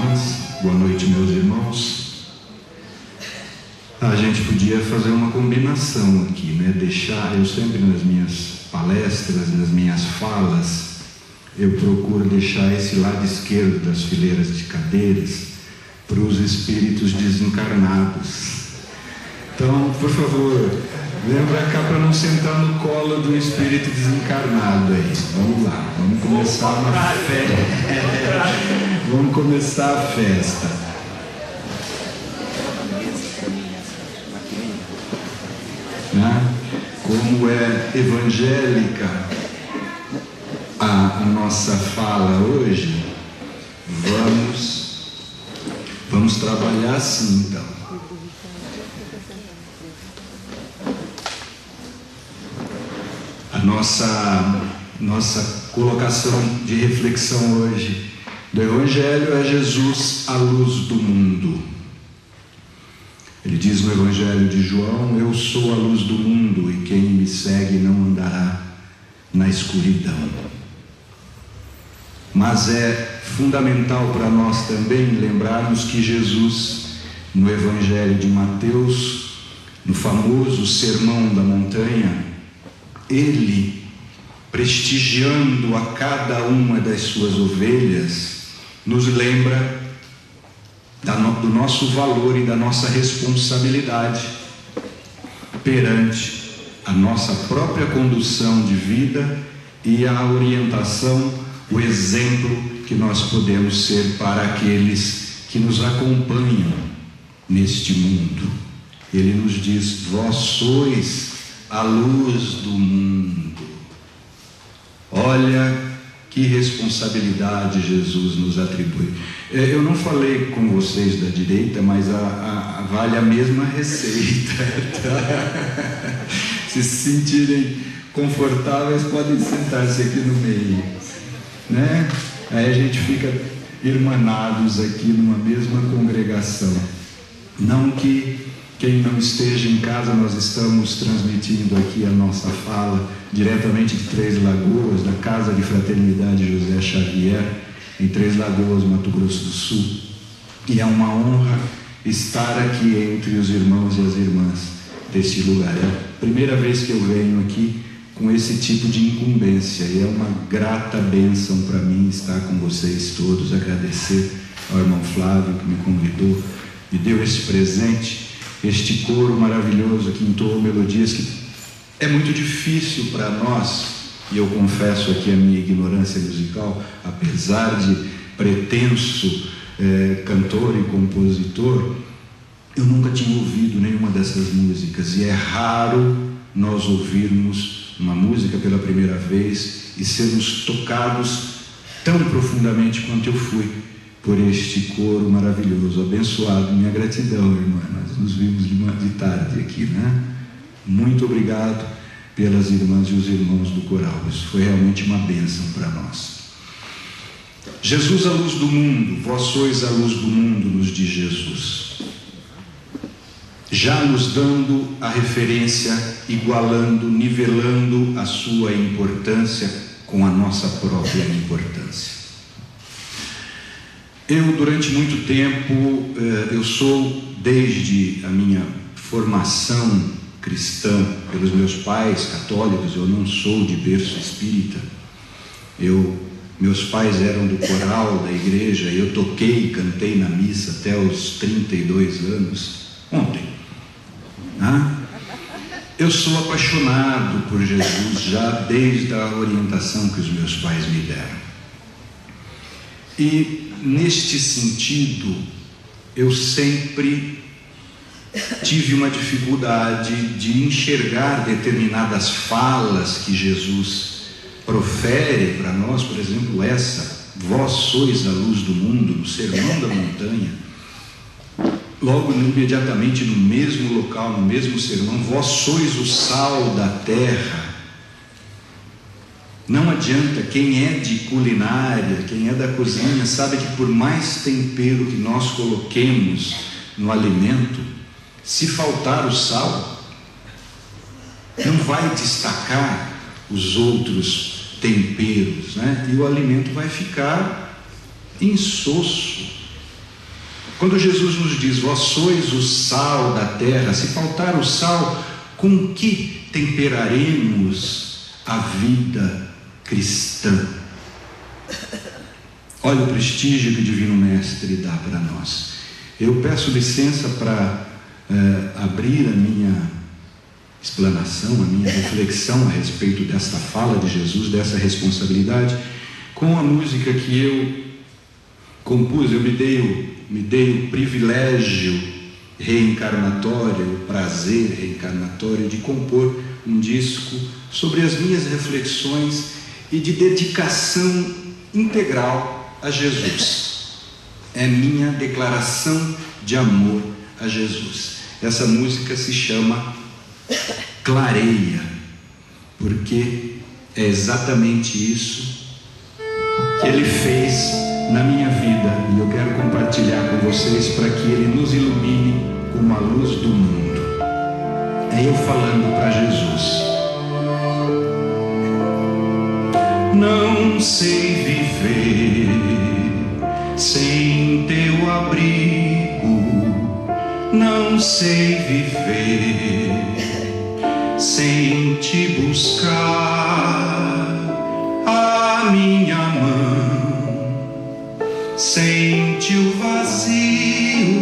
irmãs, boa noite, meus irmãos. A gente podia fazer uma combinação aqui, né? Eu sempre nas minhas palestras, nas minhas falas, eu procuro deixar esse lado esquerdo das fileiras de cadeiras para os espíritos desencarnados. Então, por favor, lembra cá para não sentar no colo do espírito desencarnado aí. Vamos lá, vamos começar uma festa. Vamos começar a festa. Né? Como é evangélica a nossa fala hoje, vamos trabalhar assim então. A nossa colocação de reflexão hoje do Evangelho é Jesus, a luz do mundo. Ele diz no Evangelho de João: eu sou a luz do mundo e quem me segue não andará na escuridão. Mas é fundamental para nós também lembrarmos que Jesus, no Evangelho de Mateus, no famoso Sermão da Montanha, ele, prestigiando a cada uma das suas ovelhas, nos lembra do nosso valor e da nossa responsabilidade perante a nossa própria condução de vida e a orientação, o exemplo que nós podemos ser para aqueles que nos acompanham neste mundo. Ele nos diz: vós sois a luz do mundo. Olha que responsabilidade Jesus nos atribui. Eu não falei com vocês da direita, mas vale a mesma receita. Tá? Se sentirem confortáveis, podem sentar-se aqui no meio, né? Aí a gente fica irmanados aqui numa mesma congregação. Não que quem não esteja em casa, nós estamos transmitindo aqui a nossa fala diretamente de Três Lagoas, da Casa de Fraternidade José Xavier, em Três Lagoas, Mato Grosso do Sul. E é uma honra estar aqui entre os irmãos e as irmãs deste lugar. É a primeira vez que eu venho aqui com esse tipo de incumbência, e é uma grata bênção para mim estar com vocês todos. Agradecer ao irmão Flávio que me convidou, me deu esse presente, este coro maravilhoso que entoou melodias que é muito difícil para nós, e eu confesso aqui a minha ignorância musical, apesar de pretenso cantor e compositor, eu nunca tinha ouvido nenhuma dessas músicas, e é raro nós ouvirmos uma música pela primeira vez e sermos tocados tão profundamente quanto eu fui por este coro maravilhoso, abençoado. Minha gratidão, irmã. Nós nos vimos de tarde aqui, né? Muito obrigado pelas irmãs e os irmãos do coral. Isso foi realmente uma bênção para nós. Jesus, a luz do mundo, vós sois a luz do mundo, nos diz Jesus, já nos dando a referência, igualando, nivelando a sua importância com a nossa própria importância. Eu, durante muito tempo, eu sou, desde a minha formação cristã pelos meus pais católicos, eu não sou de berço espírita, meus pais eram do coral da igreja, eu toquei e cantei na missa até os 32 anos, ontem. Eu sou apaixonado por Jesus já desde a orientação que os meus pais me deram. E neste sentido, eu sempre tive uma dificuldade de enxergar determinadas falas que Jesus profere para nós, por exemplo, essa: vós sois a luz do mundo, no Sermão da Montanha. Logo, imediatamente no mesmo local, no mesmo sermão: vós sois o sal da terra. Não adianta, quem é de culinária, quem é da cozinha, sabe que por mais tempero que nós coloquemos no alimento, se faltar o sal, não vai destacar os outros temperos, né? E o alimento vai ficar insosso. Quando Jesus nos diz: vós sois o sal da terra, se faltar o sal, com que temperaremos a vida cristã? Olha o prestígio que o Divino Mestre dá para nós. Eu peço licença para abrir a minha explanação, a minha reflexão a respeito desta fala de Jesus, dessa responsabilidade, com a música que eu compus. Eu me dei o privilégio reencarnatório, o prazer reencarnatório de compor um disco sobre as minhas reflexões e de dedicação integral a Jesus. É minha declaração de amor a Jesus. Essa música se chama Clareia, porque é exatamente isso que Ele fez na minha vida, e eu quero compartilhar com vocês para que Ele nos ilumine como a luz do mundo. É eu falando para Jesus: não sei viver sem teu abrigo, não sei viver sem te buscar. A minha mão sente o vazio,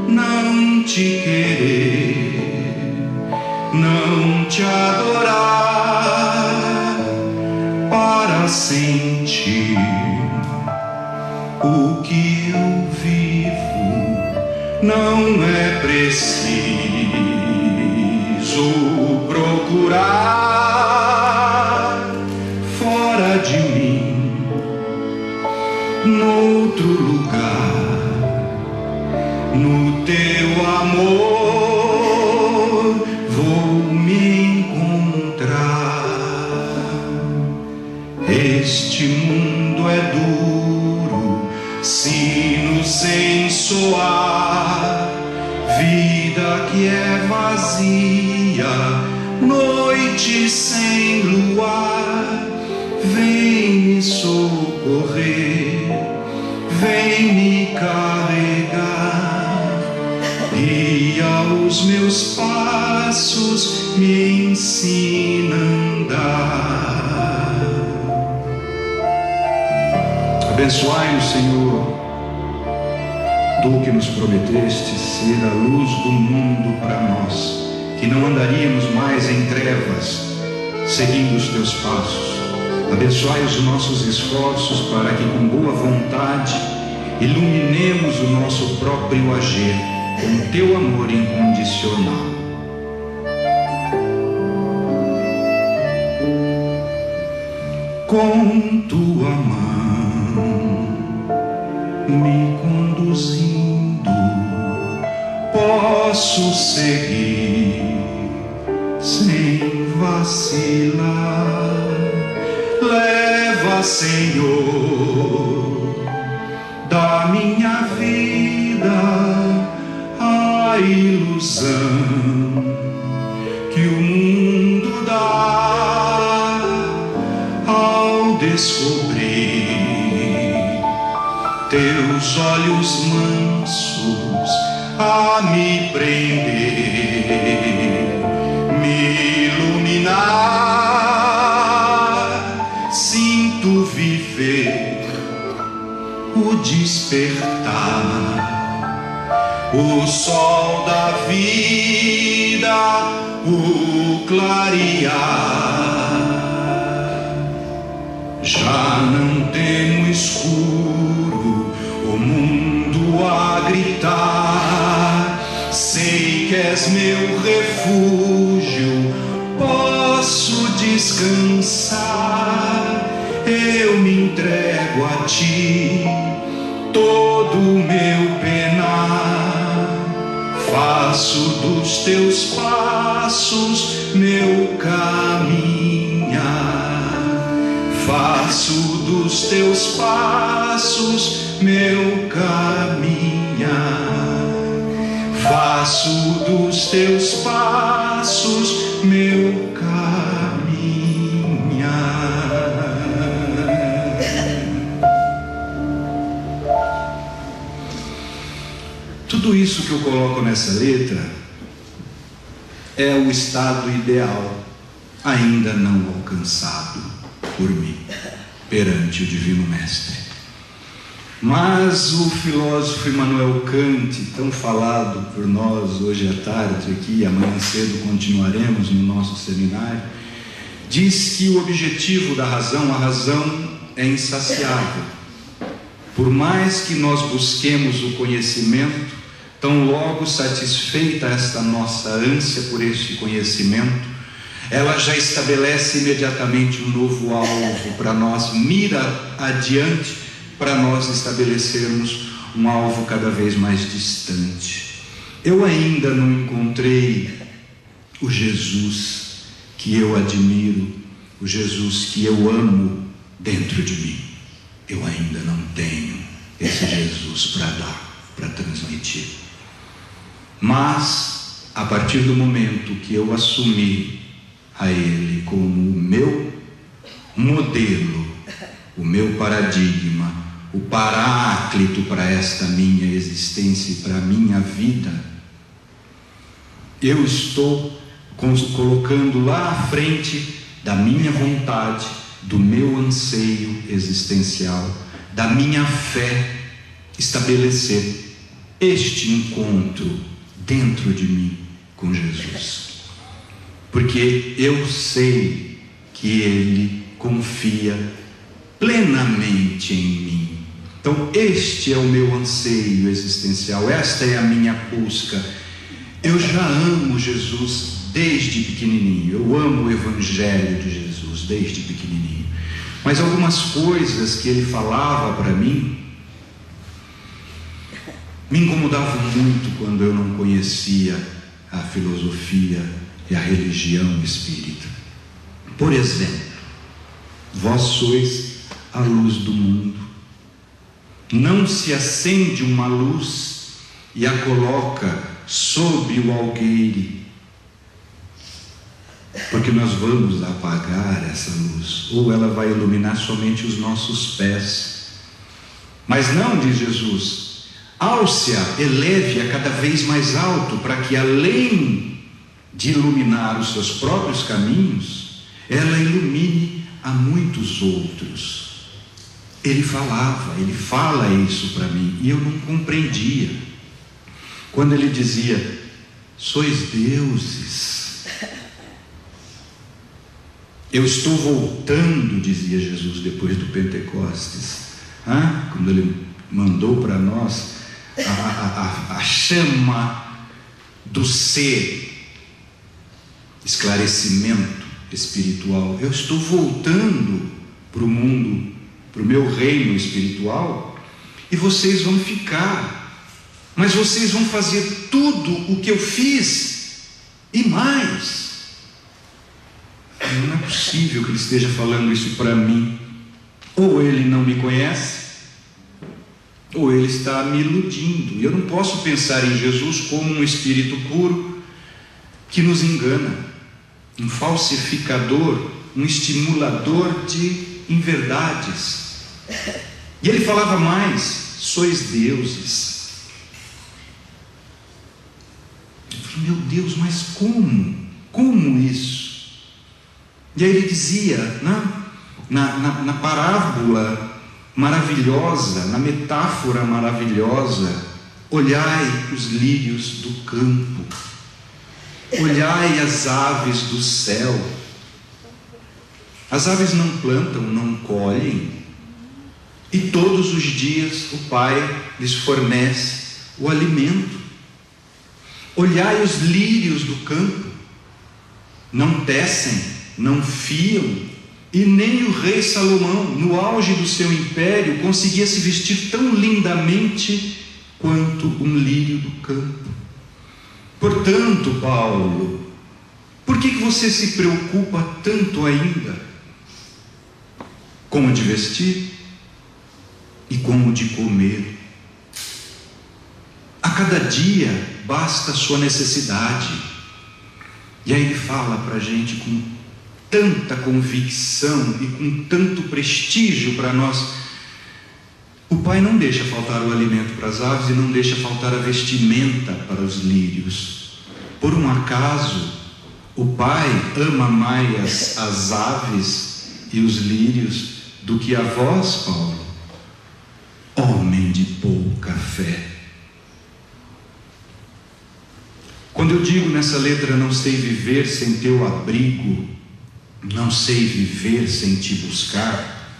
não te querer, não te adorar, para sentir o que eu vivo. Não é preciso procurar fora de mim, noutro lugar, no teu amor vou me encontrar. Este mundo é duro, sino sem soar, vida que é vazia, noite sem luar. Vem me socorrer, vem me carregar, e aos meus passos me ensina a andar. Abençoai-nos, Senhor, tu que nos prometeste ser a luz do mundo para nós, que não andaríamos mais em trevas, seguindo os teus passos. Abençoai os nossos esforços para que, com boa vontade, iluminemos o nosso próprio agir com teu amor incondicional. Com tua mão me conduzindo, posso seguir sem vacilar. Leva, Senhor, da minha vida a ilusão que o mundo dá ao descobrir teus olhos mansos a me prender, me iluminar. Sinto viver o despertar, o sol da vida, o clarear. Já não temo escuro, o mundo a gritar. Sei que és meu refúgio, posso descansar. Eu me entrego a ti, todo o meu penar. Faço dos teus passos meu caminhar. Faço dos teus passos meu caminhar. Faço dos teus passos meu caminhar. Tudo isso que eu coloco nessa letra é o estado ideal, ainda não alcançado por mim, perante o Divino Mestre. Mas o filósofo Immanuel Kant, tão falado por nós hoje à tarde aqui, amanhã cedo continuaremos no nosso seminário, diz que o objetivo da razão, a razão é insaciável. Por mais que nós busquemos o conhecimento, tão logo satisfeita esta nossa ânsia por este conhecimento, ela já estabelece imediatamente um novo alvo para nós, mira adiante para nós estabelecermos um alvo cada vez mais distante. Eu ainda não encontrei o Jesus que eu admiro, o Jesus que eu amo dentro de mim. Eu ainda não tenho esse Jesus para dar, para transmitir. Mas, a partir do momento que eu assumi a Ele como o meu modelo, o meu paradigma, o paráclito para esta minha existência e para a minha vida, eu estou colocando lá à frente da minha vontade, do meu anseio existencial, da minha fé, estabelecer este encontro dentro de mim com Jesus, porque eu sei que Ele confia plenamente em mim. Então este é o meu anseio existencial, esta é a minha busca. Eu já amo Jesus desde pequenininho, eu amo o Evangelho de Jesus desde pequenininho, mas algumas coisas que ele falava para mim me incomodavam muito quando eu não conhecia a filosofia e a religião espírita. Por exemplo, vós sois a luz do mundo. Não se acende uma luz e a coloca sob o alqueire, porque nós vamos apagar essa luz, ou ela vai iluminar somente os nossos pés. Mas não, diz Jesus, alce-a, eleve-a cada vez mais alto, para que além de iluminar os seus próprios caminhos, ela ilumine a muitos outros. Ele fala isso para mim, e eu não compreendia. Quando ele dizia, sois deuses. Eu estou voltando, dizia Jesus depois do Pentecostes, quando ele mandou para nós a chama do ser, esclarecimento espiritual. Eu estou voltando para o mundo, para o meu reino espiritual, e vocês vão ficar, mas vocês vão fazer tudo o que eu fiz e mais. Não é possível que ele esteja falando isso para mim. Ou ele não me conhece, ou ele está me iludindo. E eu não posso pensar em Jesus como um espírito puro que nos engana, um falsificador, um estimulador de inverdades. E ele falava mais, sois deuses. Eu falei, meu Deus, mas como isso? E aí ele dizia, na parábola maravilhosa, na metáfora maravilhosa, olhai os lírios do campo, olhai as aves do céu. As aves não plantam, não colhem, e todos os dias o Pai lhes fornece o alimento. Olhai os lírios do campo, não tecem, não fiam, e nem o rei Salomão, no auge do seu império, conseguia se vestir tão lindamente quanto um lírio do campo. Portanto, Paulo, por que você se preocupa tanto ainda com o de vestir e com o de comer? A cada dia basta a sua necessidade. E aí ele fala para a gente com tanta convicção e com tanto prestígio para nós: O Pai não deixa faltar o alimento para as aves e não deixa faltar a vestimenta para os lírios. Por um acaso, o Pai ama mais as aves e os lírios do que a vós, Paulo? Homem de pouca fé. Quando eu digo nessa letra, não sei viver sem teu abrigo, não sei viver sem te buscar,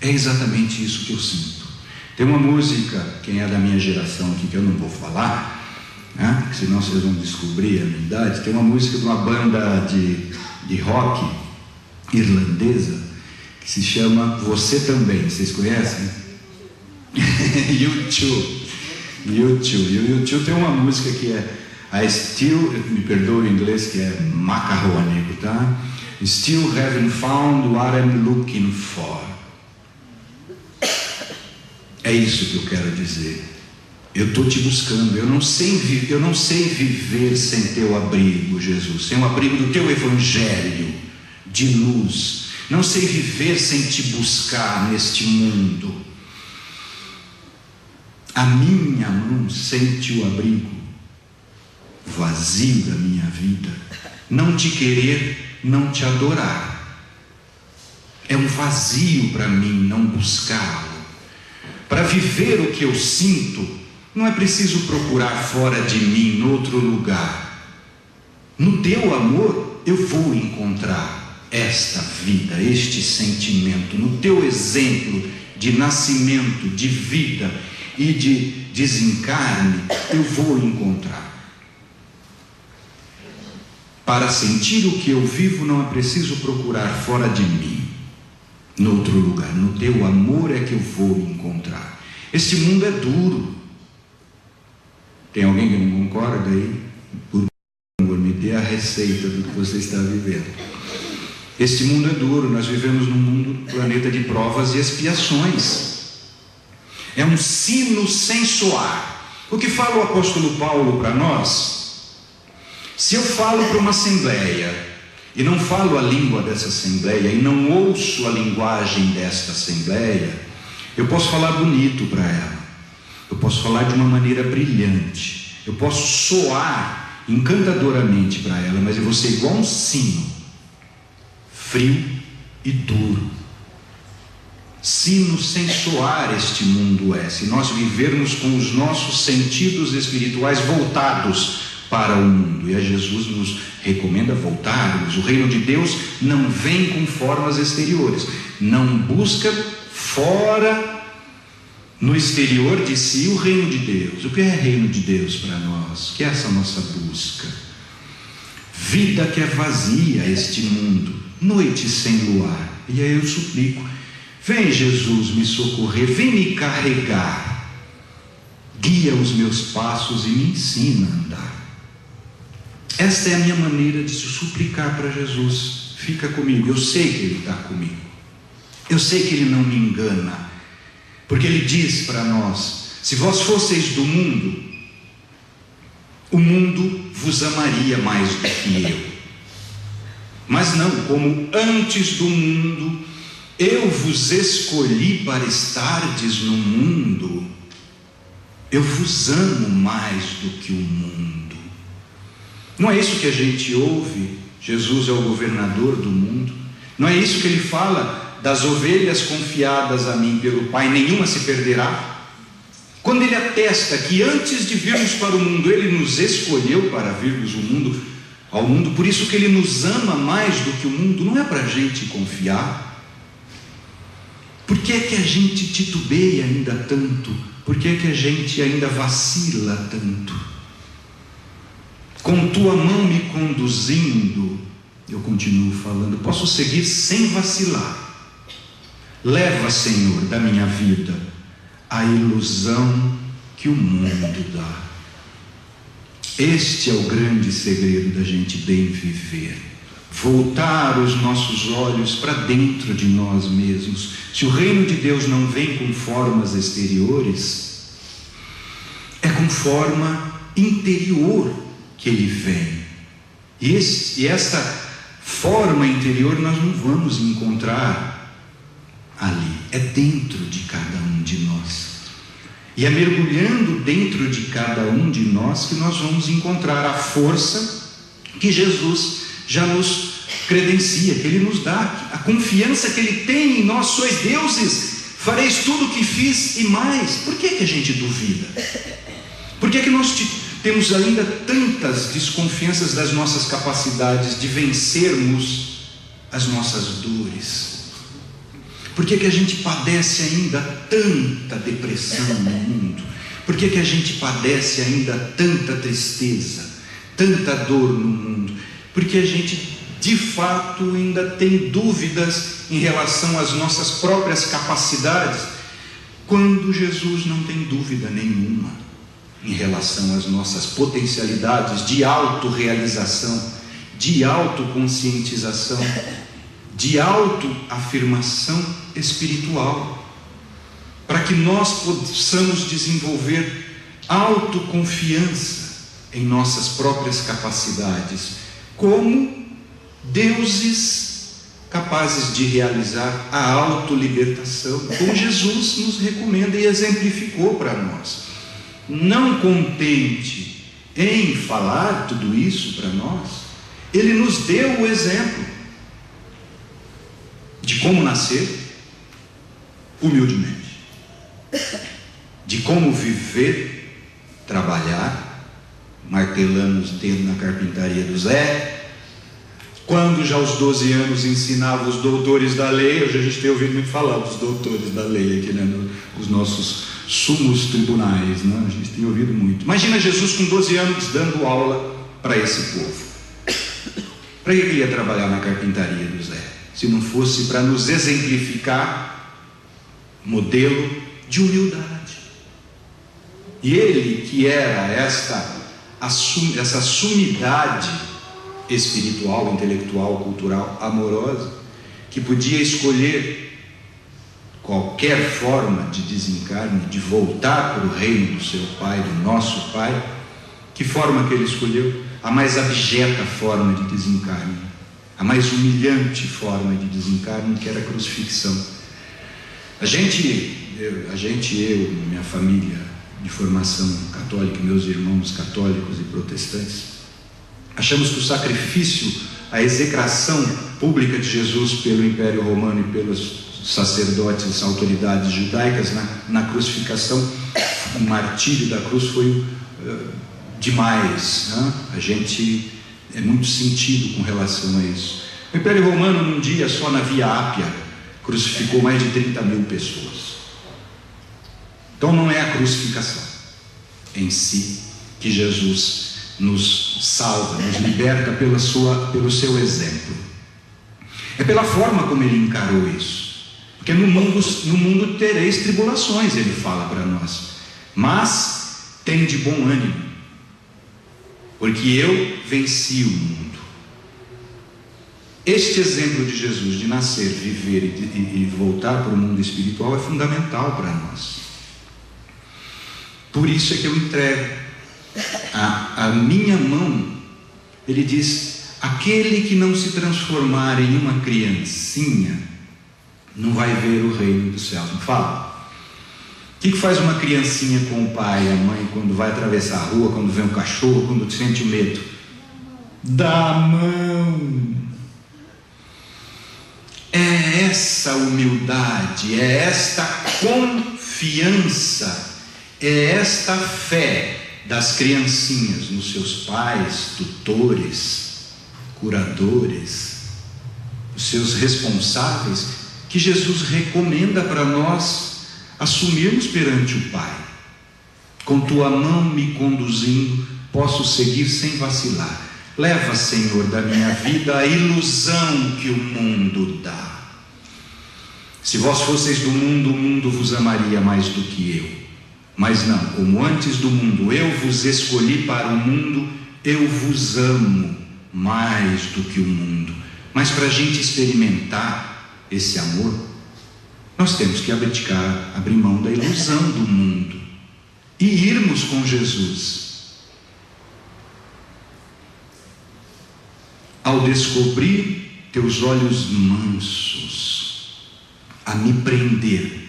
é exatamente isso que eu sinto. Tem uma música, quem é da minha geração aqui, que eu não vou falar, né? Senão vocês vão descobrir a minha idade. Tem uma música de uma banda de rock irlandesa que se chama Você Também. Vocês conhecem? U2. E o U2 tem uma música que é I still, me perdoe o inglês que é macarrônico, tá? Still haven't found what I'm looking for. É isso que eu quero dizer. Eu estou te buscando. Eu não sei viver sem teu abrigo, Jesus, sem o abrigo do teu evangelho de luz. Não sei viver sem te buscar neste mundo. A minha mão sente o abrigo vazio da minha vida. Não te querer, não te adorar. É um vazio para mim não buscá-lo. Para viver o que eu sinto, não é preciso procurar fora de mim, em outro lugar. No teu amor, eu vou encontrar esta vida, este sentimento. No teu exemplo de nascimento, de vida e de desencarne, eu vou encontrar. Para sentir o que eu vivo, não é preciso procurar fora de mim, no outro lugar. No teu amor é que eu vou encontrar. Este mundo é duro. Tem alguém que não concorda aí? Por favor, me dê a receita do que você está vivendo. Este mundo é duro. Nós vivemos num mundo, planeta de provas e expiações. É um sino sem soar. O que fala o apóstolo Paulo para nós? Se eu falo para uma assembleia e não falo a língua dessa assembleia e não ouço a linguagem desta assembleia, eu posso falar bonito para ela, eu posso falar de uma maneira brilhante, eu posso soar encantadoramente para ela, mas eu vou ser igual um sino, frio e duro. Sino sem soar este mundo é, se nós vivermos com os nossos sentidos espirituais voltados para o mundo. E a Jesus nos recomenda voltarmos. O reino de Deus não vem com formas exteriores, não busca fora, no exterior de si, o reino de Deus. O que é reino de Deus para nós? O que é essa nossa busca? Vida que é vazia este mundo, noite sem luar. E aí eu suplico, vem Jesus me socorrer, vem me carregar, guia os meus passos e me ensina a andar. Esta é a minha maneira de suplicar para Jesus. Fica comigo, eu sei que Ele está comigo, eu sei que Ele não me engana, porque Ele diz para nós: se vós fosseis do mundo, o mundo vos amaria mais do que eu, mas não, como antes do mundo eu vos escolhi para estardes no mundo, eu vos amo mais do que o mundo. Não é isso que a gente ouve? Jesus é o governador do mundo. Não é isso que Ele fala? Das ovelhas confiadas a mim pelo Pai, nenhuma se perderá. Quando Ele atesta que antes de virmos para o mundo, Ele nos escolheu para virmos ao mundo, por isso que Ele nos ama mais do que o mundo, não é para a gente confiar. Por que é que a gente titubeia ainda tanto? Por que é que a gente ainda vacila tanto? Com tua mão me conduzindo, eu continuo falando, posso seguir sem vacilar. Leva, Senhor, da minha vida a ilusão que o mundo dá. Este é o grande segredo da gente bem viver. Voltar os nossos olhos para dentro de nós mesmos. Se o reino de Deus não vem com formas exteriores, é com forma interior que Ele vem. E esta forma interior nós não vamos encontrar ali, é dentro de cada um de nós. E é mergulhando dentro de cada um de nós que nós vamos encontrar a força que Jesus já nos credencia, que Ele nos dá, a confiança que Ele tem em nós. Sois deuses, fareis tudo o que fiz e mais. Por que a gente duvida? Por que nós temos ainda tantas desconfianças das nossas capacidades de vencermos as nossas dores? Por que a gente padece ainda tanta depressão no mundo? Por que a gente padece ainda tanta tristeza, tanta dor no mundo? Porque a gente de fato ainda tem dúvidas em relação às nossas próprias capacidades, quando Jesus não tem dúvida nenhuma em relação às nossas potencialidades de autorrealização, de autoconscientização, de autoafirmação espiritual, para que nós possamos desenvolver autoconfiança em nossas próprias capacidades, como deuses capazes de realizar a autolibertação, como Jesus nos recomenda e exemplificou para nós. Não contente em falar tudo isso para nós, Ele nos deu o exemplo de como nascer humildemente, de como viver, trabalhar, martelando os dedos na carpintaria do Zé. Quando já aos 12 anos ensinava os doutores da lei, hoje a gente tem ouvido muito falar dos doutores da lei aqui, né, nos nossos sumos tribunais, né? A gente tem ouvido muito. Imagina Jesus com 12 anos dando aula para esse povo. Para que ele ia trabalhar na carpintaria do Zé, se não fosse para nos exemplificar modelo de humildade? E ele, que era essa sumidade espiritual, intelectual, cultural, amorosa, que podia escolher qualquer forma de desencarne, de voltar para o reino do seu Pai, do nosso Pai. Que forma que ele escolheu? A mais abjeta forma de desencarne, a mais humilhante forma de desencarne, que era a crucifixão. Eu, minha família de formação católica, meus irmãos católicos e protestantes, achamos que o sacrifício, a execração pública de Jesus pelo Império Romano e pelos sacerdotes, autoridades judaicas na crucificação, o martírio da cruz foi demais, né? A gente é muito sentido com relação a isso. O Império Romano, num dia só na Via Ápia, crucificou mais de 30 mil pessoas. Então não é a crucificação em si que Jesus nos salva, nos liberta pelo seu exemplo. É pela forma como ele encarou isso. Porque no mundo tereis tribulações, ele fala para nós, mas tem de bom ânimo, porque eu venci o mundo. Este exemplo de Jesus, de nascer, viver e voltar para o mundo espiritual, é fundamental para nós. Por isso é que eu entrego a minha mão. Ele diz: aquele que não se transformar em uma criancinha não vai ver o reino dos céus. Não fala? O que faz uma criancinha com o pai e a mãe quando vai atravessar a rua, quando vê um cachorro, quando sente o medo? Dá a mão. É essa humildade, é esta confiança, é esta fé das criancinhas nos seus pais, tutores, curadores, os seus responsáveis, que Jesus recomenda para nós assumirmos perante o Pai. Com tua mão me conduzindo, posso seguir sem vacilar. Leva, Senhor, da minha vida a ilusão que o mundo dá. Se vós fosseis do mundo, o mundo vos amaria mais do que eu. Mas não, como antes do mundo eu vos escolhi para o mundo, eu vos amo mais do que o mundo. Mas para a gente experimentar esse amor, nós temos que abrir mão da ilusão do mundo e irmos com Jesus. Ao descobrir teus olhos mansos a me prender,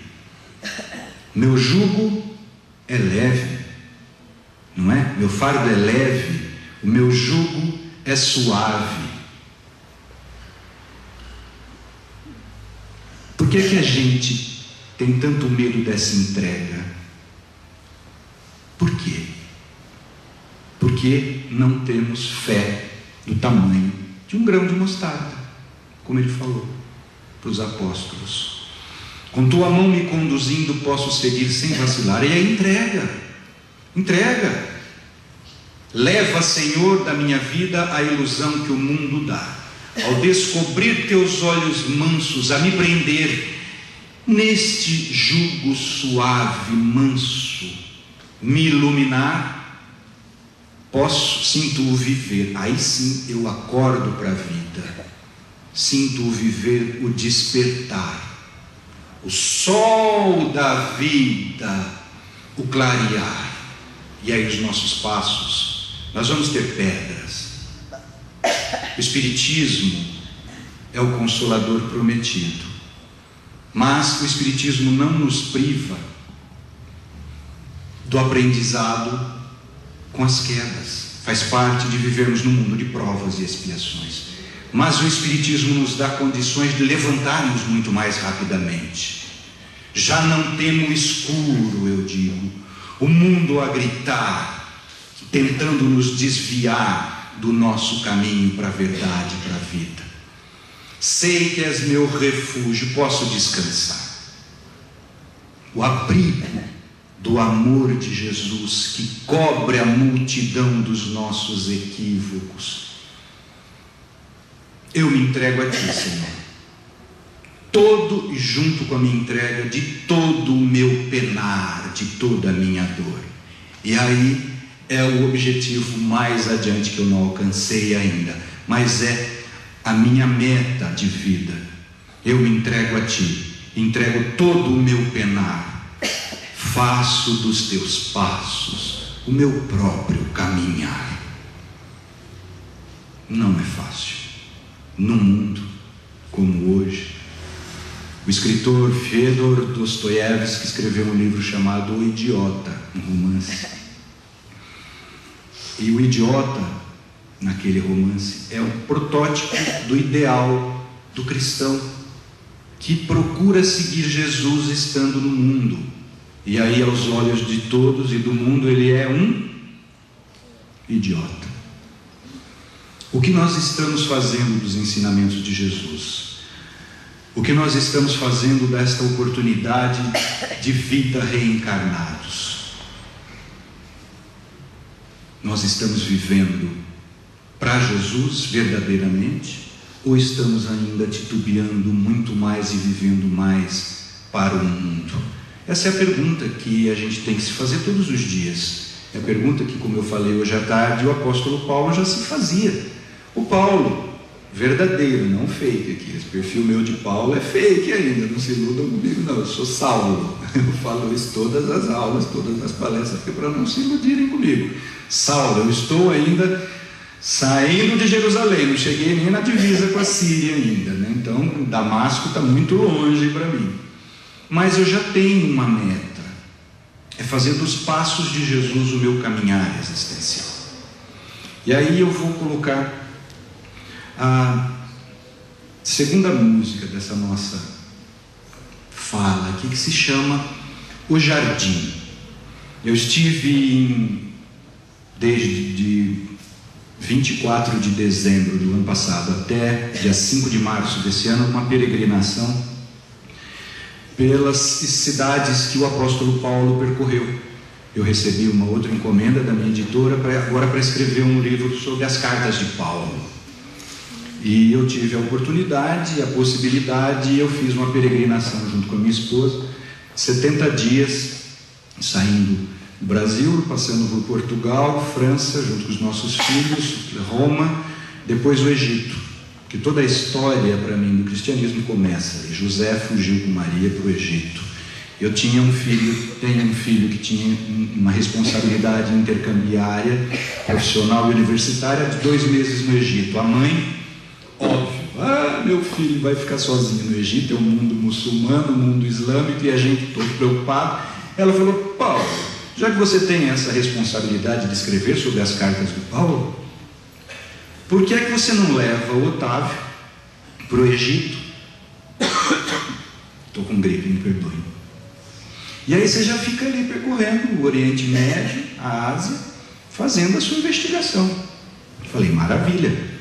meu jugo é leve, não é? Meu fardo é leve, o meu jugo é suave. Por que que a gente tem tanto medo dessa entrega? Por quê? Porque não temos fé do tamanho de um grão de mostarda, como ele falou para os apóstolos. Com tua mão me conduzindo, posso seguir sem vacilar. E aí entrega. Leva, Senhor, da minha vida a ilusão que o mundo dá. Ao descobrir teus olhos mansos a me prender, neste jugo suave, manso, me iluminar, sinto-o viver. Aí sim eu acordo para a vida, sinto-o viver, o despertar, o sol da vida, o clarear. E aí os nossos passos, nós vamos ter pedras. O Espiritismo é o Consolador prometido, mas o Espiritismo não nos priva do aprendizado com as quedas. Faz parte de vivermos num mundo de provas e expiações. Mas o Espiritismo nos dá condições de levantarmos muito mais rapidamente. Já não temos escuro, eu digo, o mundo a gritar, tentando nos desviar do nosso caminho para a verdade, para a vida. Sei que és meu refúgio, posso descansar. O abrigo do amor de Jesus, que cobre a multidão dos nossos equívocos. Eu me entrego a ti, Senhor. Todo e junto com a minha entrega de todo o meu penar, de toda a minha dor. E aí é o objetivo mais adiante que eu não alcancei ainda, mas é a minha meta de vida. Eu me entrego a ti, entrego todo o meu penar, faço dos teus passos o meu próprio caminhar. Não é fácil num mundo como hoje. O escritor Fyodor Dostoiévski escreveu um livro chamado O Idiota, um romance. E o idiota, naquele romance, é um protótipo do ideal do cristão, que procura seguir Jesus estando no mundo. E aí, aos olhos de todos e do mundo, ele é um idiota. O que nós estamos fazendo dos ensinamentos de Jesus? O que nós estamos fazendo desta oportunidade de vida reencarnados? Nós estamos vivendo para Jesus verdadeiramente? Ou estamos ainda titubeando muito mais e vivendo mais para o mundo? Essa é a pergunta que a gente tem que se fazer todos os dias. É a pergunta que, como eu falei hoje à tarde, o apóstolo Paulo já se fazia. O Paulo, verdadeiro, não fake aqui. Esse perfil meu de Paulo é fake ainda, não se iludam comigo não, eu sou Saulo. Eu falo isso todas as aulas, todas as palestras, para não se iludirem comigo. Saulo, eu estou ainda saindo de Jerusalém, não cheguei nem na divisa com a Síria ainda, né? Então Damasco está muito longe para mim. Mas eu já tenho uma meta, é fazer dos passos de Jesus o meu caminhar existencial. E aí eu vou colocar a segunda música dessa nossa fala aqui, que se chama O Jardim. Eu estive desde 24 de dezembro do ano passado até dia 5 de março desse ano, uma peregrinação pelas cidades que o apóstolo Paulo percorreu. Eu recebi uma outra encomenda da minha editora agora para escrever um livro sobre as cartas de Paulo. E eu tive a oportunidade, a possibilidade, e eu fiz uma peregrinação junto com a minha esposa, 70 dias, saindo do Brasil, passando por Portugal, França, junto com os nossos filhos, Roma, depois o Egito. Porque toda a história, para mim, do cristianismo começa ali. José fugiu com Maria para o Egito. Eu tenho um filho que tinha uma responsabilidade intercambiária, profissional e universitária, de 2 meses no Egito. A mãe, óbvio, meu filho vai ficar sozinho no Egito, é um mundo muçulmano, um mundo islâmico, e a gente todo preocupado. Ela falou: Paulo, já que você tem essa responsabilidade de escrever sobre as cartas do Paulo, por que é que você não leva o Otávio para o Egito? Estou com gripe, me perdoe. E aí você já fica ali percorrendo o Oriente Médio, a Ásia, fazendo a sua investigação. Falei, maravilha.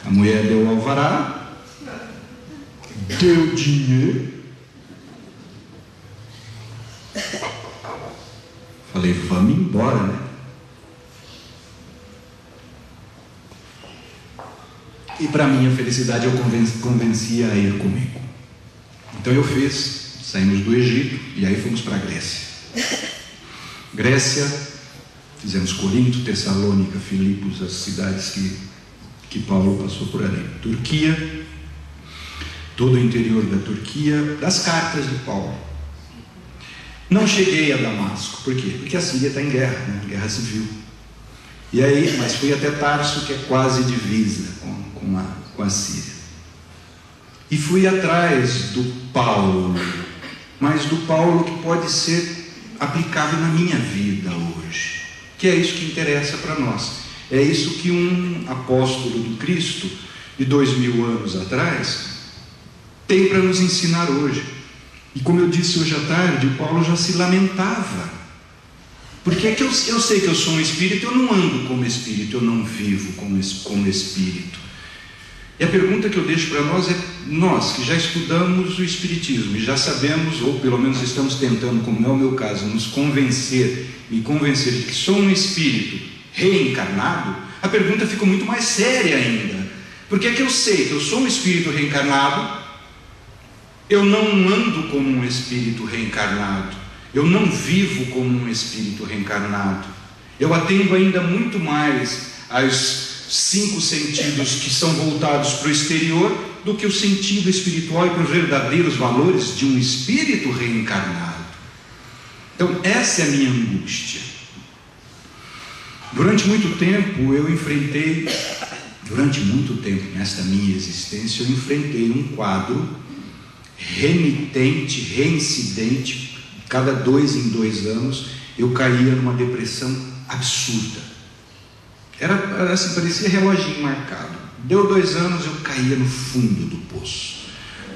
A mulher deu o alvará, deu dinheiro. Falei, vamos embora, né? E para minha felicidade eu convenci a ir comigo. Então eu fiz, saímos do Egito e aí fomos para a Grécia. Grécia, fizemos Corinto, Tessalônica, Filipos, as cidades que Paulo passou por ali. Turquia, todo o interior da Turquia, das cartas de Paulo. Não cheguei a Damasco, por quê? Porque a Síria está em guerra, né? Guerra civil. E aí, mas fui até Tarso, que é quase divisa com a Síria. E fui atrás do Paulo, mas do Paulo que pode ser aplicável na minha vida hoje, que é isso que interessa para nós. É isso que um apóstolo do Cristo, de 2000 anos atrás, tem para nos ensinar hoje. E como eu disse hoje à tarde, o Paulo já se lamentava. Porque é que eu sei que eu sou um espírito, eu não ando como espírito, eu não vivo como espírito. E a pergunta que eu deixo para nós é, nós que já estudamos o espiritismo e já sabemos, ou pelo menos estamos tentando, como é o meu caso, me convencer de que sou um espírito reencarnado, a pergunta fica muito mais séria ainda. Porque é que eu sei que eu sou um espírito reencarnado, eu não ando como um espírito reencarnado, eu não vivo como um espírito reencarnado, eu atendo ainda muito mais aos 5 sentidos que são voltados para o exterior do que o sentido espiritual e para os verdadeiros valores de um espírito reencarnado. Então essa é a minha angústia. Durante muito tempo nesta minha existência, eu enfrentei um quadro remitente, reincidente. Cada 2 em 2 anos eu caía numa depressão absurda. Era assim, parecia reloginho marcado. Deu 2 anos, eu caía no fundo do poço.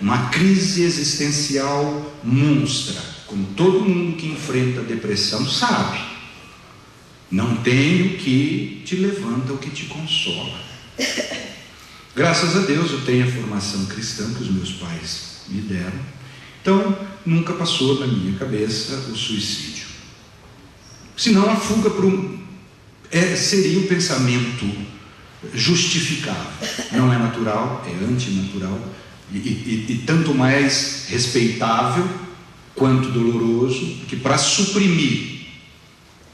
Uma crise existencial monstra, como todo mundo que enfrenta a depressão sabe. Não tem o que te levanta, o que te consola. Graças a Deus eu tenho a formação cristã que os meus pais me deram. Então nunca passou na minha cabeça o suicídio. Senão a fuga seria um pensamento justificável. Não é natural, é antinatural e tanto mais respeitável quanto doloroso, que para suprimir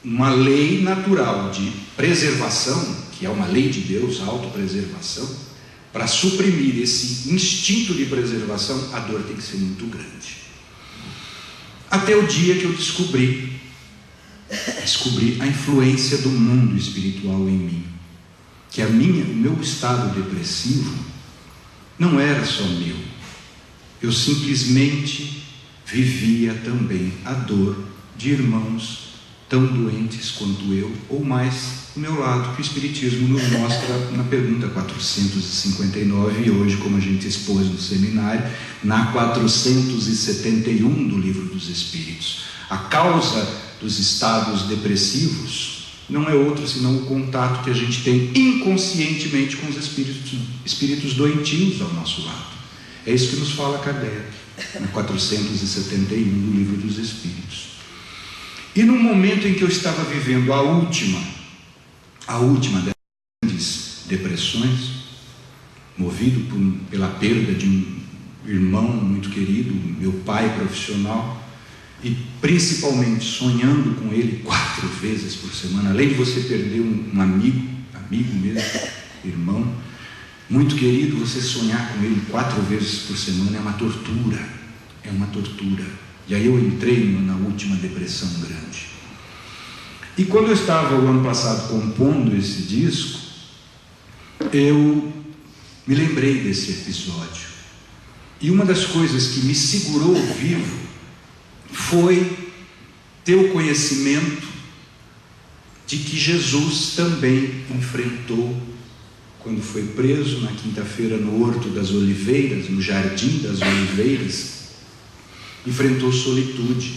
uma lei natural de preservação, que é uma lei de Deus, a autopreservação, para suprimir esse instinto de preservação, a dor tem que ser muito grande. Até o dia que eu descobri a influência do mundo espiritual em mim, que o meu estado depressivo não era só meu, eu simplesmente vivia também a dor de irmãos tão doentes quanto eu, ou mais do meu lado, que o Espiritismo nos mostra na pergunta 459, e hoje, como a gente expôs no seminário, na 471 do Livro dos Espíritos. A causa dos estados depressivos não é outra senão o contato que a gente tem inconscientemente com os espíritos doentios ao nosso lado. É isso que nos fala Kardec, na 471 do Livro dos Espíritos. E no momento em que eu estava vivendo a última das grandes depressões, movido pela perda de um irmão muito querido, meu pai profissional, e principalmente sonhando com ele 4 vezes por semana, além de você perder um amigo mesmo, irmão, muito querido, você sonhar com ele 4 vezes por semana é uma tortura. E aí eu entrei na última depressão grande. E quando eu estava o ano passado compondo esse disco, eu me lembrei desse episódio. E uma das coisas que me segurou vivo foi ter o conhecimento de que Jesus também enfrentou quando foi preso na quinta-feira no Horto das Oliveiras, no Jardim das Oliveiras. Enfrentou solitude.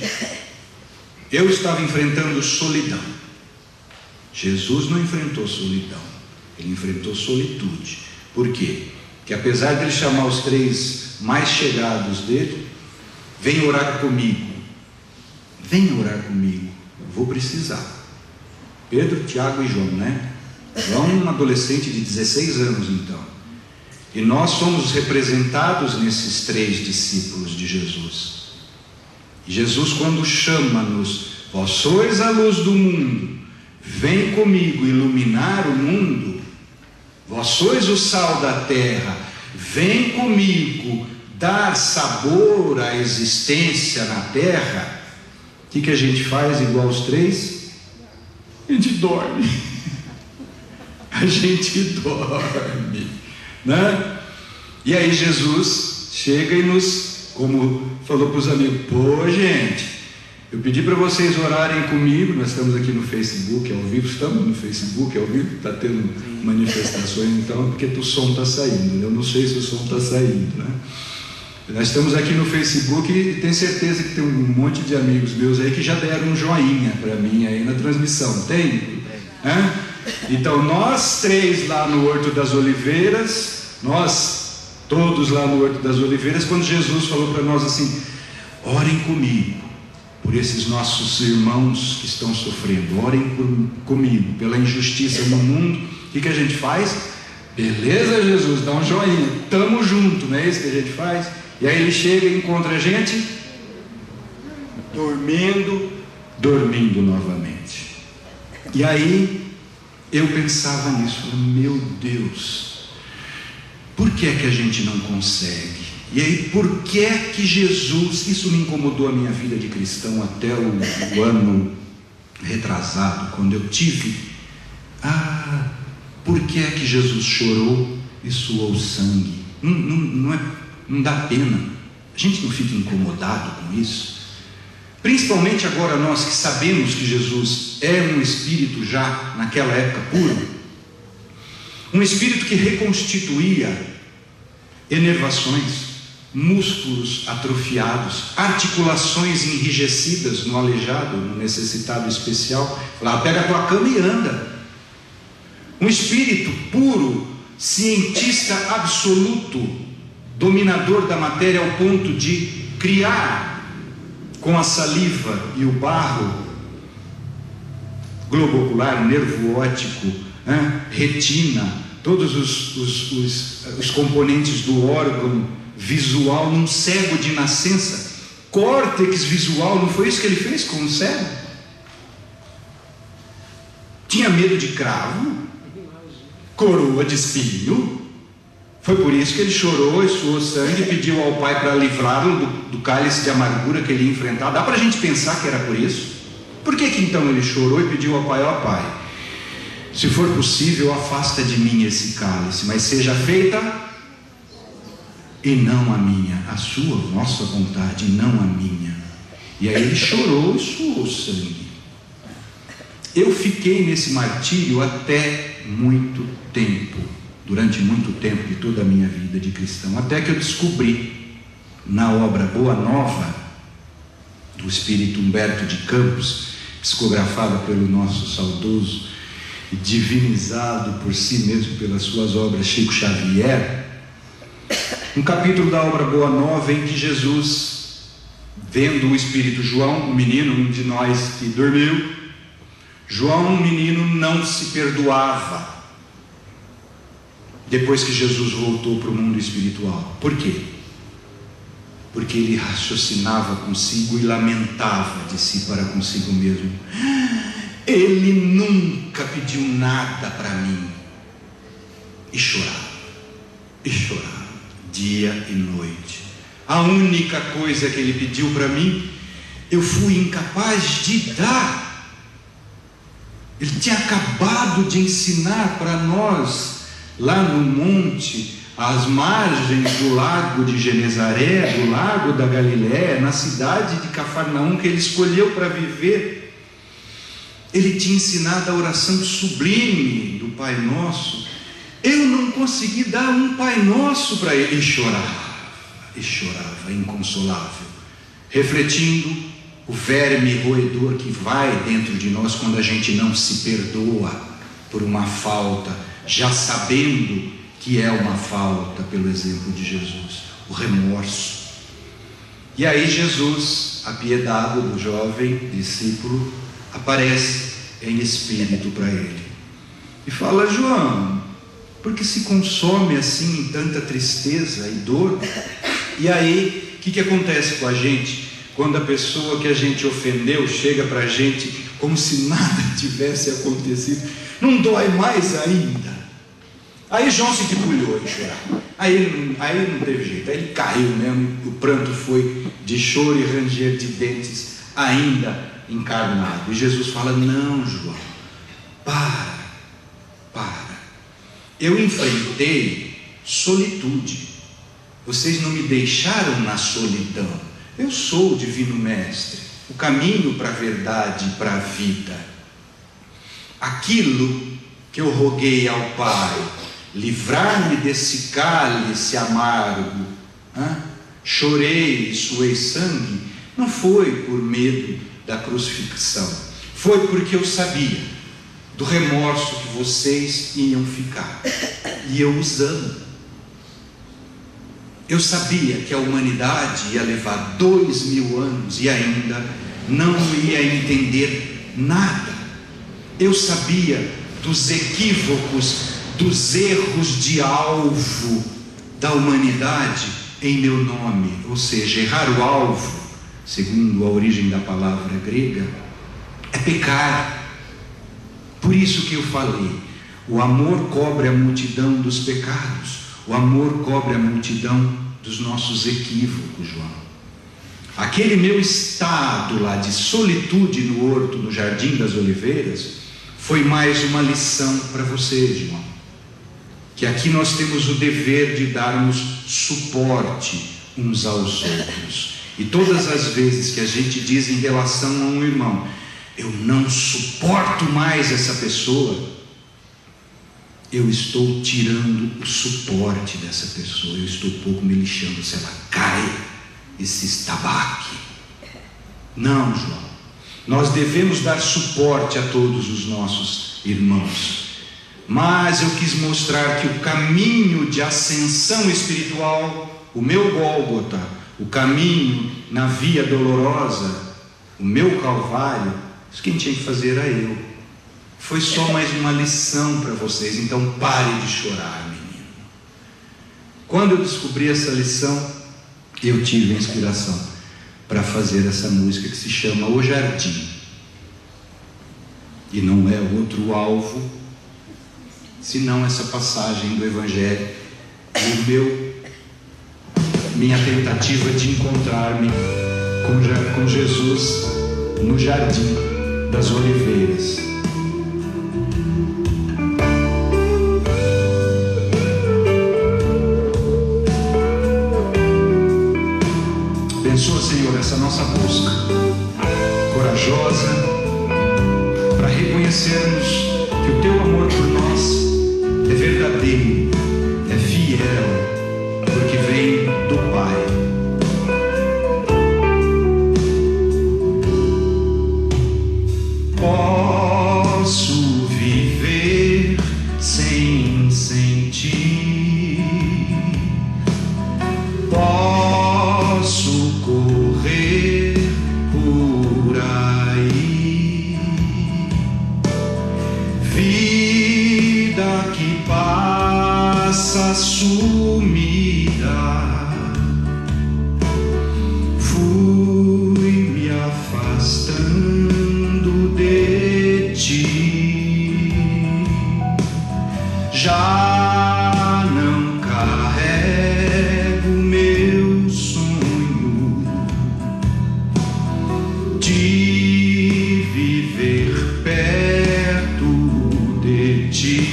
Eu estava enfrentando solidão. Jesus não enfrentou solidão, ele enfrentou solitude. Por quê? Porque apesar de ele chamar os 3 mais chegados dele, venha orar comigo, venha orar comigo, eu vou precisar. Pedro, Tiago e João, né? João, um adolescente de 16 anos então. E nós somos representados nesses 3 discípulos de Jesus. E Jesus, quando chama-nos, vós sois a luz do mundo, vem comigo iluminar o mundo, vós sois o sal da terra, vem comigo dar sabor à existência na terra. O que a gente faz igual os 3? A gente dorme. A gente dorme, né? E aí Jesus chega e nos, como falou para os amigos, pô gente, eu pedi para vocês orarem comigo, nós estamos aqui no Facebook ao vivo, estamos no Facebook ao vivo, está tendo manifestações então, porque o som está saindo, eu não sei se o som está saindo, né? Nós estamos aqui no Facebook e tenho certeza que tem um monte de amigos meus aí que já deram um joinha para mim aí na transmissão, tem? Então nós 3 lá no Horto das Oliveiras, nós todos lá no Horto das Oliveiras, quando Jesus falou para nós assim, orem comigo por esses nossos irmãos que estão sofrendo, orem comigo pela injustiça no mundo. O que a gente faz? Beleza, Jesus, dá um joinha, tamo junto, não é isso que a gente faz? E aí ele chega e encontra a gente dormindo novamente. E aí eu pensava nisso, meu Deus, por que é que a gente não consegue? E aí por que é que Jesus, isso me incomodou a minha vida de cristão até o ano retrasado, quando eu tive, por que é que Jesus chorou e suou sangue? Não dá pena, a gente não fica incomodado com isso? Principalmente agora nós que sabemos que Jesus é um espírito já naquela época puro, um espírito que reconstituía enervações, músculos atrofiados, articulações enrijecidas no aleijado, no necessitado especial. Lá, pega a tua cama e anda. Um espírito puro, cientista absoluto, dominador da matéria ao ponto de criar com a saliva e o barro globo ocular, nervo óptico, retina, todos os componentes do órgão visual num cego de nascença, córtex visual. Não foi isso que ele fez com o cego? Tinha medo de cravo, coroa de espinho. Foi por isso que ele chorou e suou sangue e pediu ao Pai para livrá-lo do cálice de amargura que ele ia enfrentar. Dá para a gente pensar que era por isso? Por que então ele chorou e pediu ao Pai, ó Pai, se for possível, afasta de mim esse cálice, mas seja feita e não a minha, a sua, vossa vontade, e não a minha. E aí ele chorou e suou sangue. Eu fiquei nesse martírio até muito tempo, durante muito tempo de toda a minha vida de cristão, até que eu descobri na obra Boa Nova do espírito Humberto de Campos, psicografada pelo nosso saudoso e divinizado por si mesmo pelas suas obras Chico Xavier, um capítulo da obra Boa Nova em que Jesus, vendo o espírito João, um menino, um de nós que dormiu, João, um menino, não se perdoava depois que Jesus voltou para o mundo espiritual. Por quê? Porque ele raciocinava consigo e lamentava de si para consigo mesmo. Ele nunca pediu nada para mim. E chorava, dia e noite. A única coisa que ele pediu para mim, eu fui incapaz de dar. Ele tinha acabado de ensinar para nós, lá no monte, às margens do lago de Genezaré, do lago da Galiléia, na cidade de Cafarnaum, que ele escolheu para viver. Ele tinha ensinado a oração sublime do Pai Nosso. Eu não consegui dar um Pai Nosso para ele. E chorava, inconsolável, refletindo o verme roedor que vai dentro de nós quando a gente não se perdoa por uma falta, já sabendo que é uma falta, pelo exemplo de Jesus, o remorso. E aí Jesus, apiedado do jovem discípulo, aparece em espírito para ele e fala: João, por que se consome assim em tanta tristeza e dor? E aí, o que acontece com a gente quando a pessoa que a gente ofendeu chega para a gente como se nada tivesse acontecido? Não dói mais ainda? Aí João se debulhou em chorar. Aí não teve jeito, aí ele caiu mesmo. O pranto foi de choro e ranger de dentes ainda encarnado. E Jesus fala: não, João, para. Eu enfrentei solitude. Vocês não me deixaram na solidão. Eu sou o Divino Mestre, o caminho para a verdade e para a vida. Aquilo que eu roguei ao Pai, livrar-me desse cálice amargo, chorei e suei sangue, não foi por medo da crucifixão, foi porque eu sabia do remorso que vocês iam ficar, e eu os amo. Eu sabia que a humanidade ia levar 2000 anos e ainda não ia entender nada. Eu sabia dos equívocos, dos erros de alvo da humanidade em meu nome, ou seja, errar o alvo, segundo a origem da palavra grega, é pecar. Por isso que eu falei, o amor cobre a multidão dos pecados, o amor cobre a multidão dos nossos equívocos, João. Aquele meu estado lá de solitude no horto, no Jardim das Oliveiras, foi mais uma lição para você, João. Que aqui nós temos o dever de darmos suporte uns aos outros. E todas as vezes que a gente diz em relação a um irmão: eu não suporto mais essa pessoa, eu estou tirando o suporte dessa pessoa, eu estou pouco me lixando se ela cai e se estabaque. Não, João, nós devemos dar suporte a todos os nossos irmãos, mas eu quis mostrar que o caminho de ascensão espiritual, o meu Gólgota, o caminho na via dolorosa, o meu Calvário, isso quem tinha que fazer era eu. Foi só mais uma lição para vocês, então pare de chorar, menino. Quando eu descobri essa lição, eu tive a inspiração para fazer essa música que se chama O Jardim. E não é outro alvo, senão essa passagem do Evangelho e minha tentativa de encontrar-me com Jesus no Jardim das Oliveiras. Abençoa, Senhor, essa nossa busca corajosa para reconhecermos que o Teu amor por nós é verdadeiro, é fiel, porque vem do Pai. Posso viver sem sentir, posso correr por aí, vida que passa sumida, fui me afastando de ti, já não carrego meu sonho de viver perto de ti.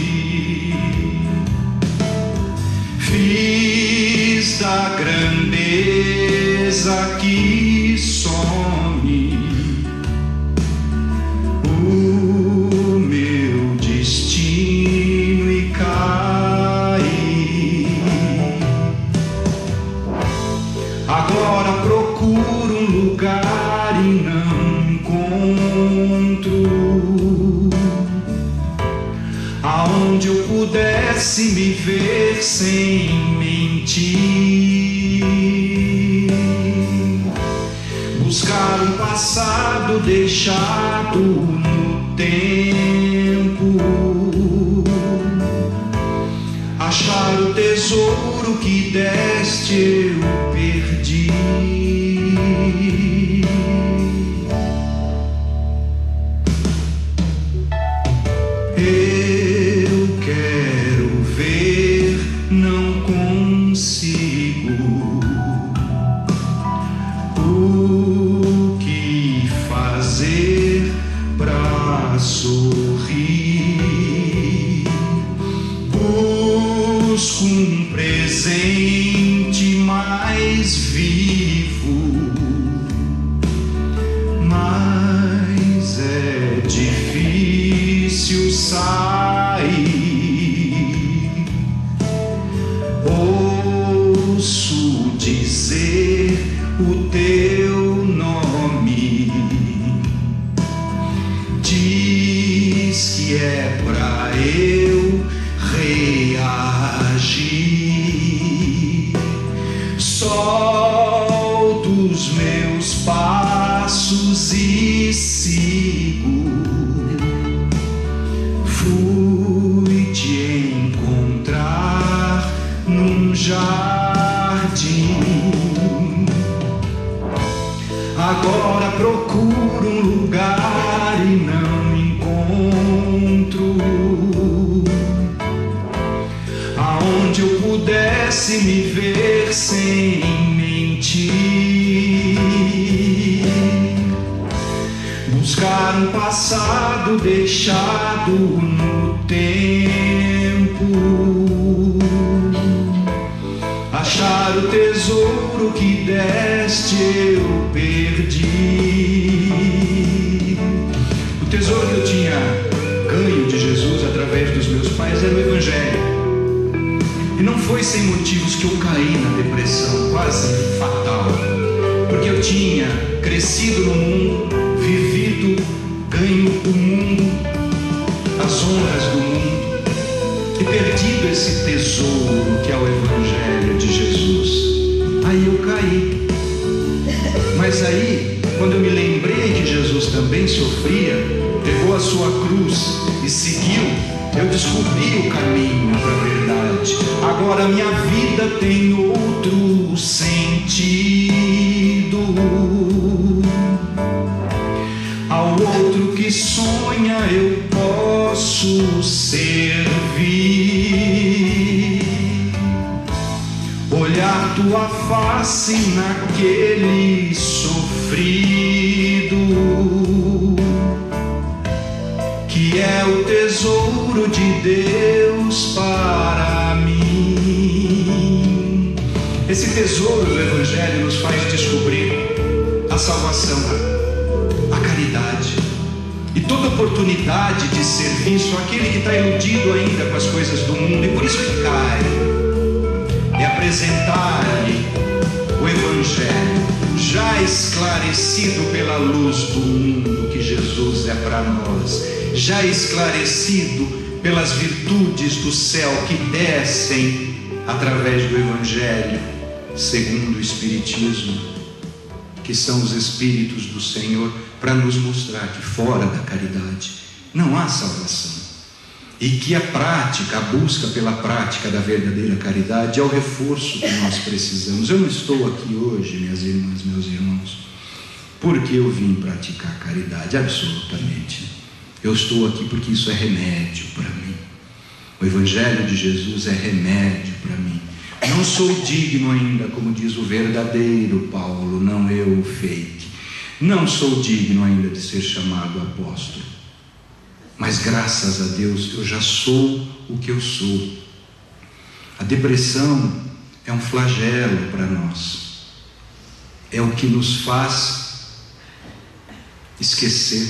Fiz da grandeza que some aonde eu pudesse me ver sem mentir, buscar um passado deixado no tempo, achar o tesouro que deste eu perdi. Eu quero ver, não consigo. O que fazer pra sorrir? Busco um presente mais vivo, mas é difícil sair. Ouço dizer o teu nome, diz que é pra eu reagir. Solto os meus passos e sigo. Fui te encontrar num jardim. Agora procuro um lugar e não encontro, aonde eu pudesse me ver sem mentir, buscar um passado deixado no tempo, achar o tesouro que deste eu perdi. O tesouro que eu tinha ganho de Jesus através dos meus pais era o Evangelho. E não foi sem motivos que eu caí na depressão quase fatal, porque eu tinha crescido no mundo, vivido, ganho o mundo, as honras do mundo, e perdido esse tesouro que é o Evangelho de Jesus. Aí eu caí. Mas aí, quando eu me lembrei que Jesus também sofria, pegou a sua cruz e seguiu, eu descobri o caminho para a verdade. Agora minha vida tem outro sentido. Ao outro que sonha eu posso servir, olhar tua face naquele sofrido, que é o tesouro de Deus para mim. Esse tesouro do Evangelho nos faz descobrir a salvação, a caridade e toda oportunidade de serviço àquele que está iludido ainda com as coisas do mundo e por isso que cai. É apresentar-lhe o Evangelho já esclarecido pela luz do mundo que Jesus é para nós, já esclarecido pelas virtudes do céu que descem através do Evangelho segundo o Espiritismo, que são os Espíritos do Senhor, para nos mostrar que fora da caridade não há salvação, e que a prática, a busca pela prática da verdadeira caridade é o reforço que nós precisamos. Eu não estou aqui hoje, minhas irmãs, meus irmãos, porque eu vim praticar caridade, absolutamente. Eu estou aqui porque isso é remédio para mim. O Evangelho de Jesus é remédio para mim. Não sou digno ainda, como diz o verdadeiro Paulo, não eu o fake. Não sou digno ainda de ser chamado apóstolo. Mas graças a Deus eu já sou o que eu sou. A depressão é um flagelo para nós. É o que nos faz esquecer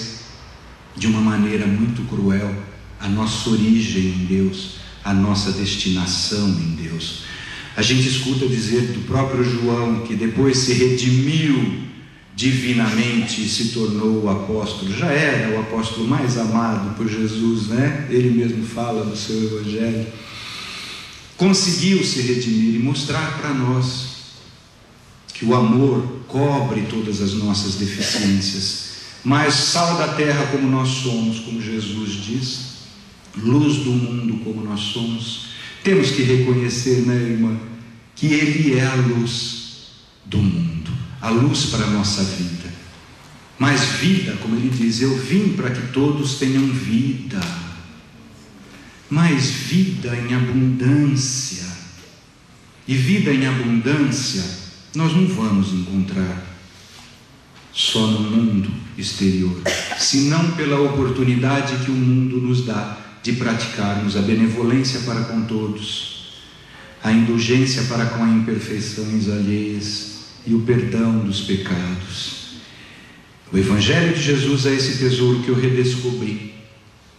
de uma maneira muito cruel a nossa origem em Deus, a nossa destinação em Deus. A gente escuta dizer do próprio João que depois se redimiu divinamente se tornou o apóstolo, já era o apóstolo mais amado por Jesus, né? Ele mesmo fala no seu evangelho, conseguiu se redimir e mostrar para nós que o amor cobre todas as nossas deficiências, mas sal da terra como nós somos, como Jesus diz, luz do mundo como nós somos, temos que reconhecer, né, irmã, que Ele é a luz do mundo, a luz para a nossa vida. Mas vida, como Ele diz, eu vim para que todos tenham vida, mas vida em abundância. E vida em abundância nós não vamos encontrar só no mundo exterior, senão pela oportunidade que o mundo nos dá de praticarmos a benevolência para com todos, a indulgência para com as imperfeições alheias e o perdão dos pecados. O Evangelho de Jesus é esse tesouro que eu redescobri.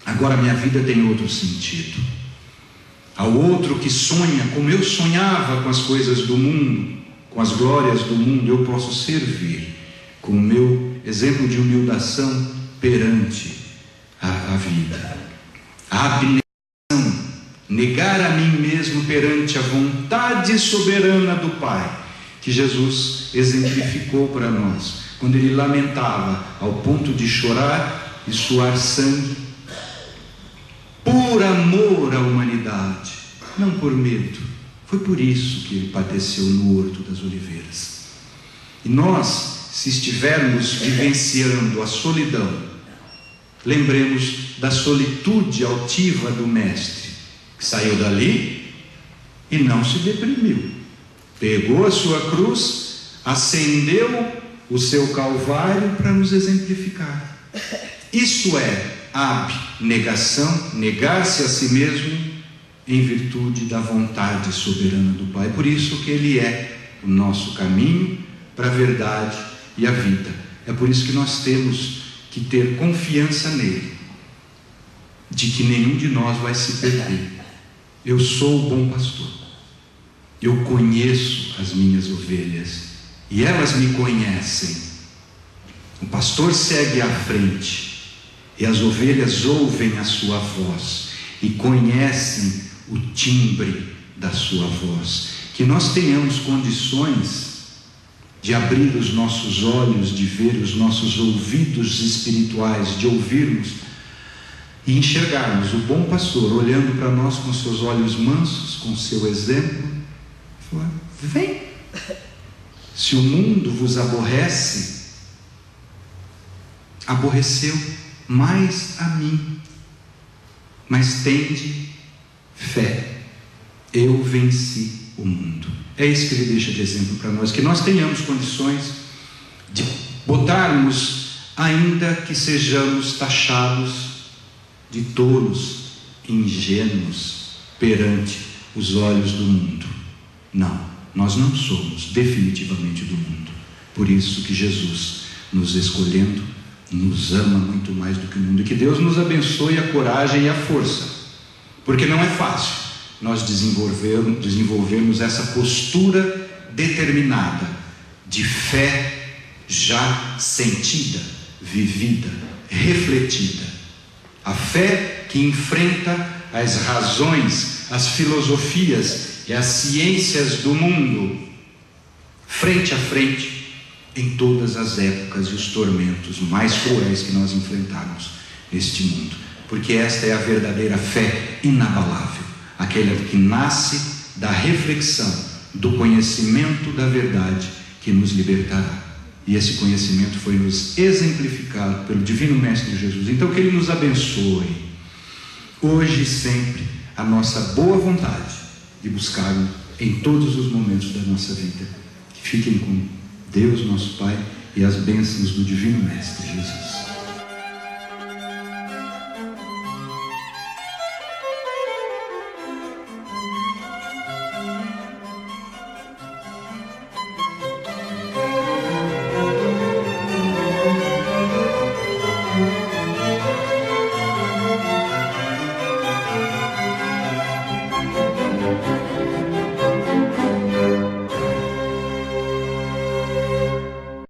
Agora minha vida tem outro sentido. Ao outro que sonha como eu sonhava com as coisas do mundo, com as glórias do mundo, eu posso servir com o meu exemplo de humildação perante a vida. A abnegação, negar a mim mesmo perante a vontade soberana do Pai, que Jesus exemplificou para nós, quando Ele lamentava ao ponto de chorar e suar sangue, por amor à humanidade, não por medo. Foi por isso que Ele padeceu no Horto das Oliveiras. E nós, se estivermos vivenciando a solidão, lembremos da solitude altiva do Mestre, que saiu dali e não se deprimiu. Pegou a sua cruz, acendeu o seu calvário para nos exemplificar. Isso é abnegação, negar-se a si mesmo em virtude da vontade soberana do Pai. Por isso que Ele é o nosso caminho para a verdade e a vida. É por isso que nós temos que ter confiança nele, de que nenhum de nós vai se perder. Eu sou o bom pastor, eu conheço as minhas ovelhas e elas me conhecem. O pastor segue à frente e as ovelhas ouvem a sua voz e conhecem o timbre da sua voz. Que nós tenhamos condições de abrir os nossos olhos, de ver os nossos ouvidos espirituais, de ouvirmos e enxergarmos o bom pastor olhando para nós com seus olhos mansos, com seu exemplo, falar: vem. Se o mundo vos aborrece, aborreceu mais a mim, mas tende fé, eu venci o mundo. É isso que Ele deixa de exemplo para nós, que nós tenhamos condições de botarmos, ainda que sejamos taxados de tolos, ingênuos perante os olhos do mundo. Não, nós não somos definitivamente do mundo. Por isso que Jesus, nos escolhendo, nos ama muito mais do que o mundo. E que Deus nos abençoe a coragem e a força, porque não é fácil nós desenvolvermos essa postura determinada de fé já sentida, vivida, refletida. A fé que enfrenta as razões, as filosofias e as ciências do mundo frente a frente em todas as épocas e os tormentos mais cruéis que nós enfrentarmos neste mundo, porque esta é a verdadeira fé inabalável, aquela que nasce da reflexão, do conhecimento da verdade que nos libertará. E esse conhecimento foi nos exemplificado pelo Divino Mestre Jesus. Então que Ele nos abençoe hoje e sempre a nossa boa vontade de buscá-lo em todos os momentos da nossa vida. Que fiquem com Deus nosso Pai e as bênçãos do Divino Mestre Jesus.